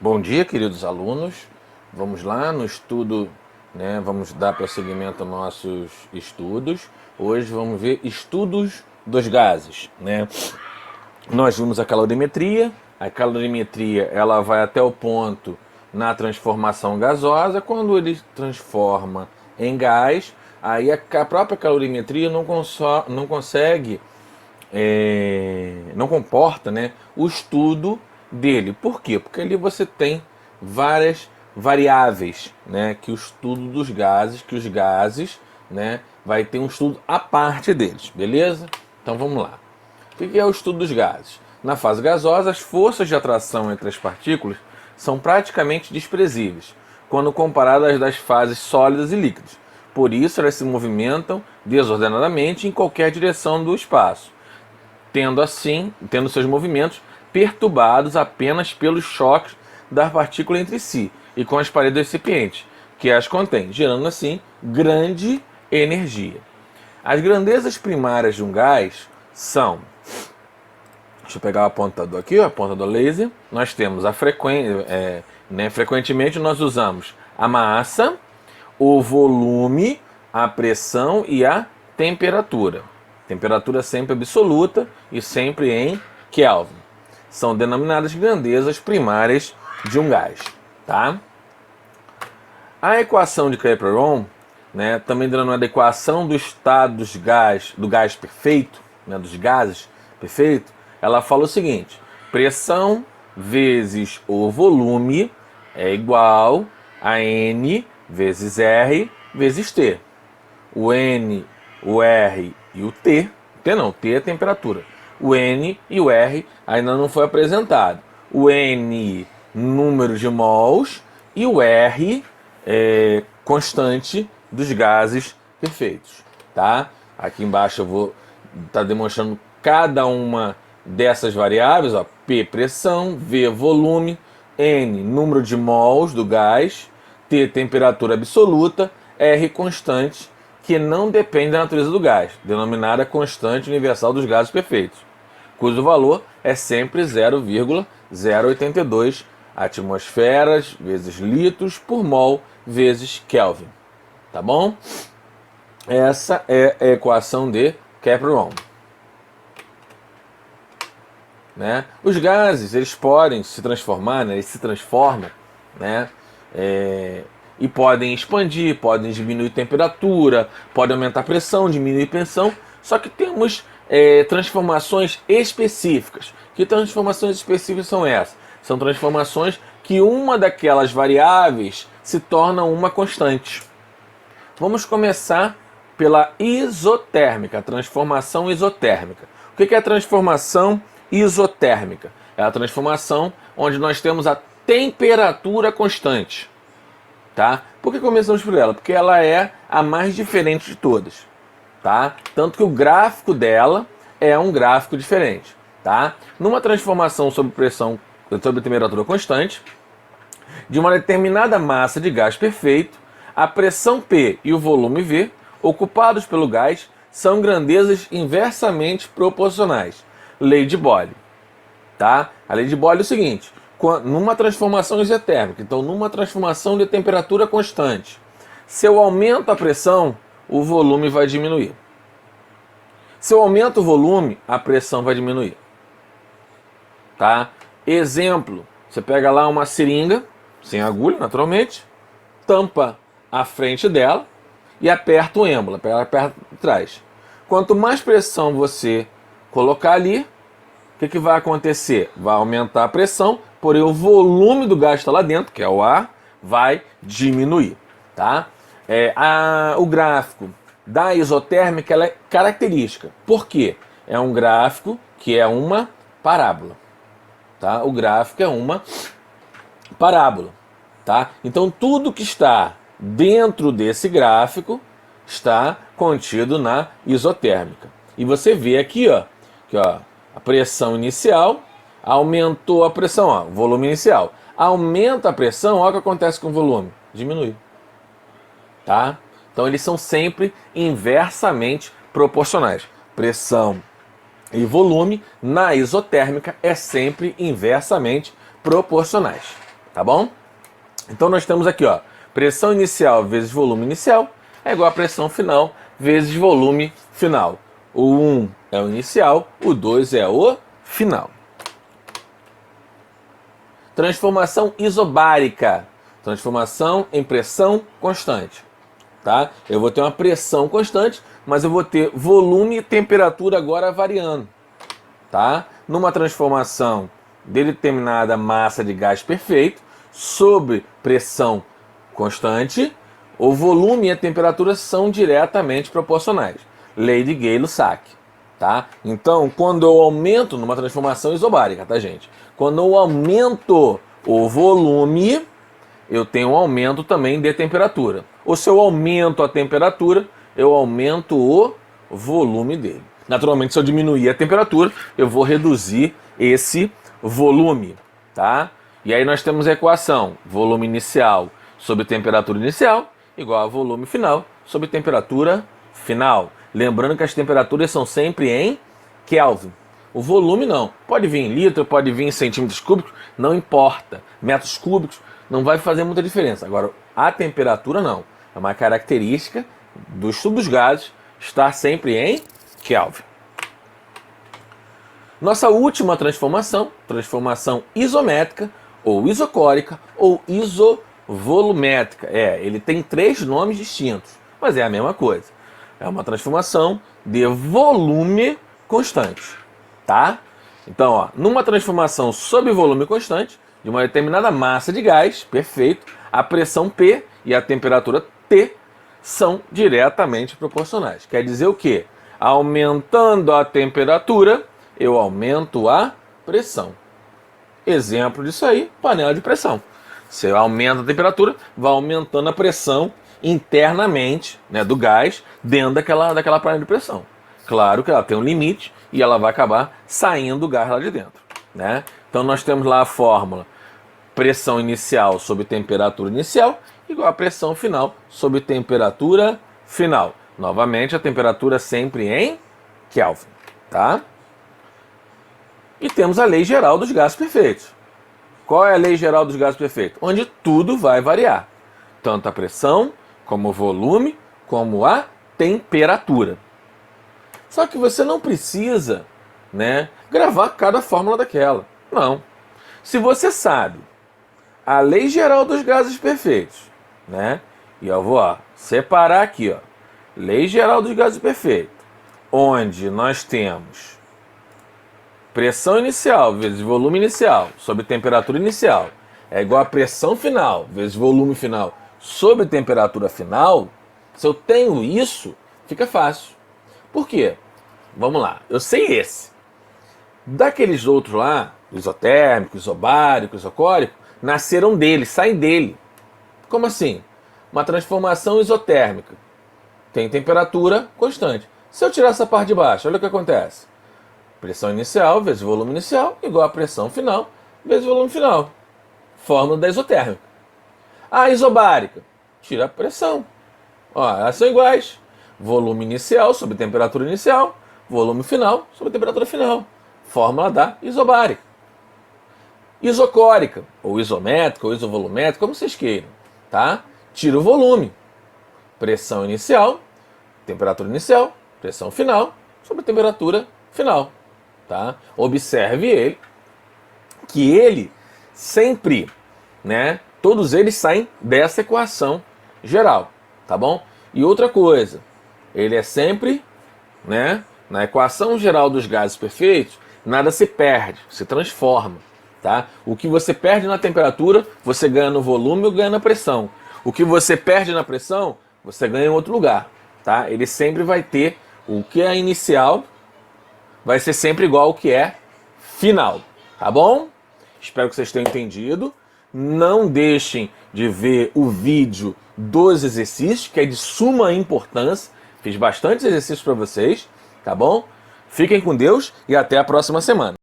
Bom dia, queridos alunos. Vamos lá no estudo, né? Vamos dar prosseguimento aos nossos estudos. Hoje vamos ver estudos dos gases, né? Nós vimos a calorimetria. A calorimetria, ela vai até o ponto na transformação gasosa. Quando ele transforma em gás, aí a própria calorimetria não consegue, não comporta, né, o estudo dele. Por quê? Porque ali você tem várias variáveis, né, que o estudo dos gases, que os gases, né, vai ter um estudo à parte deles, beleza? Então vamos lá. O que é o estudo dos gases? Na fase gasosa, as forças de atração entre as partículas são praticamente desprezíveis, quando comparadas às das fases sólidas e líquidas. Por isso, elas se movimentam desordenadamente em qualquer direção do espaço, tendo seus movimentos perturbados apenas pelos choques da partícula entre si e com as paredes do recipiente, que as contém, gerando assim grande energia. As grandezas primárias de um gás são, deixa eu pegar o apontador aqui, o apontador laser. Nós temos a frequência, frequentemente nós usamos a massa, o volume, a pressão e a temperatura. Temperatura sempre absoluta e sempre em Kelvin. São denominadas grandezas primárias de um gás, tá? A equação de Clapeyron, né, também denominada equação do estado do gás perfeito, né, dos gases perfeito, ela fala o seguinte: pressão vezes o volume é igual a N vezes R vezes T. O N, o R e o T é a temperatura. O N e o R ainda não foi apresentado. O N, número de mols, e o R, constante dos gases perfeitos, tá? Aqui embaixo eu vou estar demonstrando cada uma dessas variáveis, ó. P, pressão, V, volume, N, número de mols do gás, T, temperatura absoluta, R, constante, que não depende da natureza do gás, denominada constante universal dos gases perfeitos, cujo valor é sempre 0,082 atmosferas vezes litros por mol vezes Kelvin. Tá bom? Essa é a equação de Clapeyron. Né? Os gases, eles podem se transformar, né? Eles se transformam, né? E podem expandir, podem diminuir temperatura, podem aumentar a pressão, diminuir a pressão. Só que temos transformações específicas. Que transformações específicas são essas? São transformações que uma daquelas variáveis se torna uma constante. Vamos começar pela isotérmica, a transformação isotérmica. O que é a transformação isotérmica? É a transformação onde nós temos a temperatura constante. Tá? Por que começamos por ela? Porque ela é a mais diferente de todas. Tá? Tanto que o gráfico dela é um gráfico diferente. Tá? Numa transformação sob pressão, sob temperatura constante, de uma determinada massa de gás perfeito, a pressão P e o volume V, ocupados pelo gás, são grandezas inversamente proporcionais. Lei de Boyle. Tá? A lei de Boyle é o seguinte: numa transformação isotérmica, então numa transformação de temperatura constante, se eu aumento a pressão, o volume vai diminuir. Se eu aumento o volume, a pressão vai diminuir. Tá? Exemplo, você pega lá uma seringa, sem agulha, naturalmente, tampa a frente dela e aperta o êmbolo, aperta atrás. Quanto mais pressão você colocar ali, o que vai acontecer? Vai aumentar a pressão, porém o volume do gás que está lá dentro, que é o ar, vai diminuir. Tá? O gráfico da isotérmica ela é característica. Por quê? É um gráfico que é uma parábola. Tá? O gráfico é uma parábola. Tá? Então tudo que está dentro desse gráfico está contido na isotérmica. E você vê aqui, ó, a pressão inicial aumentou a pressão, ó, volume inicial. Aumenta a pressão, olha o que acontece com o volume, diminui. Tá? Então eles são sempre inversamente proporcionais. Pressão e volume na isotérmica é sempre inversamente proporcionais. tá bom? Então nós temos aqui, ó, pressão inicial vezes volume inicial é igual a pressão final vezes volume final. O 1 é o inicial, o 2 é o final. Transformação isobárica. Transformação em pressão constante. Tá? Eu vou ter uma pressão constante, mas eu vou ter volume e temperatura agora variando. Tá? Numa transformação de determinada massa de gás perfeito, sob pressão constante, o volume e a temperatura são diretamente proporcionais. Lei de Gay-Lussac. Tá? Então, quando eu aumento numa transformação isobárica, tá, gente? Quando eu aumento o volume, eu tenho um aumento também de temperatura. Ou se eu aumento a temperatura, eu aumento o volume dele. Naturalmente, se eu diminuir a temperatura, eu vou reduzir esse volume, tá? E aí nós temos a equação volume inicial sobre temperatura inicial igual a volume final sobre temperatura final. Lembrando que as temperaturas são sempre em Kelvin. O volume não. Pode vir em litro, pode vir em centímetros cúbicos, não importa. Metros cúbicos não vai fazer muita diferença. Agora, a temperatura não. É uma característica do estudo dos gases estar sempre em Kelvin. Nossa última transformação, transformação isométrica, ou isocórica, ou isovolumétrica. Ele tem 3 nomes distintos, mas é a mesma coisa. É uma transformação de volume constante, tá? Então, ó, numa transformação sob volume constante, de uma determinada massa de gás, perfeito, a pressão P e a temperatura T são diretamente proporcionais. Quer dizer o quê? Aumentando a temperatura, eu aumento a pressão. Exemplo disso aí, panela de pressão. Você aumenta a temperatura, vai aumentando a pressão internamente, né, do gás dentro daquela panela de pressão. Claro que ela tem um limite e ela vai acabar saindo o gás lá de dentro, né? Então nós temos lá a fórmula pressão inicial sobre temperatura inicial igual a pressão final sobre temperatura final. Novamente a temperatura sempre em Kelvin, tá? E temos a lei geral dos gases perfeitos. Qual é a lei geral dos gases perfeitos? Onde tudo vai variar. Tanto a pressão, como o volume, como a temperatura. Só que você não precisa, né, gravar cada fórmula daquela. Não. Se você sabe a lei geral dos gases perfeitos, né? E eu vou separar aqui, ó, lei geral dos gases perfeitos, onde nós temos pressão inicial vezes volume inicial sobre temperatura inicial é igual a pressão final vezes volume final sobre temperatura final. Se eu tenho isso, fica fácil. Por quê? Vamos lá, eu sei esse. Daqueles outros lá, isotérmico, isobárico, isocórico, nasceram dele, saem dele. Como assim? Uma transformação isotérmica tem temperatura constante. Se eu tirar essa parte de baixo, olha o que acontece. Pressão inicial vezes volume inicial igual a pressão final vezes volume final. Fórmula da isotérmica. A isobárica, tira a pressão. Ó, elas são iguais. Volume inicial sobre temperatura inicial, volume final sobre temperatura final. Fórmula da isobárica. Isocórica, ou isométrica, ou isovolumétrica, como vocês queiram, tá? Tira o volume. Pressão inicial, temperatura inicial, pressão final sobre temperatura final, tá? Observe que ele sempre, né? Todos eles saem dessa equação geral, tá bom? E outra coisa, ele é sempre, né? Na equação geral dos gases perfeitos, nada se perde, se transforma. Tá? O que você perde na temperatura, você ganha no volume ou ganha na pressão. O que você perde na pressão, você ganha em outro lugar. Tá? Ele sempre vai ter o que é inicial, vai ser sempre igual ao que é final. Tá bom? Espero que vocês tenham entendido. Não deixem de ver o vídeo dos exercícios, que é de suma importância. Fiz bastante exercícios para vocês. Tá bom? Fiquem com Deus e até a próxima semana.